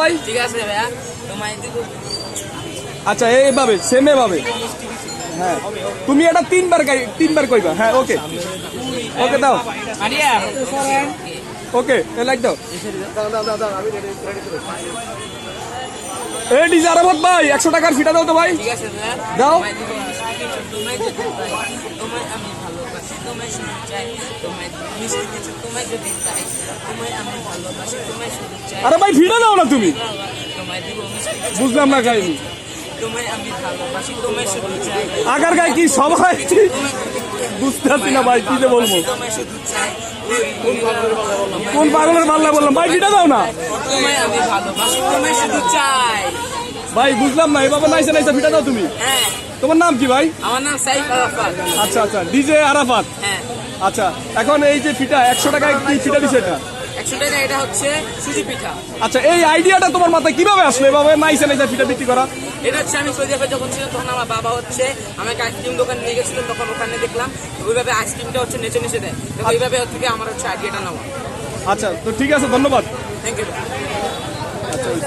ভাই ঠিক আছে ভাইয়া, তোমায় দিব। আচ্ছা এইভাবে সেম এভাবে হ্যাঁ তুমি এটা তিনবার কইবা হ্যাঁ ওকে ওকে দাও ওকে লাইক দাও এই ডিজে আরামত ভাই 100 টাকার ফিটা দাও তো ভাই ঠিক আছে ভাইয়া, দাও তোমায় দিব মিষ্টি কিছু, তোমায় যদি পাই, তোমায় আমি ভালোবাসি, তোমায় শুধু চাই, তোমায় দিব মিষ্টি কিছু, তোমায় যদি পাই, তোমায় আমি ভালোবাসি, তোমায় শুধু চাই, আরে ভাই ফিটা দাও না তুমি তোমায় দিব মিষ্টি কিছু, বুঝলাম না কাহিনী তোমায় আমি ভালোবাসি, তোমায় শুধু চাই, আগার গায়ে কি সবাই বুঝতে পারছি না ভাই কি যে বলবো তোমায় শুধু চাই, কোন পাগলের পাল্লা বললাম ভাই ফিটা দাও না তোমায় আমি ভালোবাসি, তোমায় শুধু চাই। ভাই বুঝলাম না এভাবে নাইসা নাইসা ফিটা দাও তুমি হ্যাঁ, তোমার নাম কি ভাই আমার নাম সাইফ আরাফাত। আচ্ছা আচ্ছা ডিজে আরাফাত হ্যাঁ, আচ্ছা এখন এই যে ফিটা 100 টাকায় কি ফিটা দিছে এটা 100 টাকা। এটা হচ্ছে সুজি পিঠা। আচ্ছা এই আইডিয়াটা তোমার মাথায় কিভাবে আসলো এভাবে নাইসা নাইসা ফিটা বিক্রি করা এটা হচ্ছে আমি সৌদি আরবে যখন ছিলাম তখন আমার বাবা হচ্ছে আমাকে আইসক্রিম দোকানে নিয়ে গেছিলেন, তখন ওখানে দেখলাম ওইভাবে আইসক্রিমটা হচ্ছে নেচে নেচে দেয়, তো ওইভাবে থেকে আমার হচ্ছে আইডিয়াটা নেওয়া। আচ্ছা তো ঠিক আছে ধন্যবাদ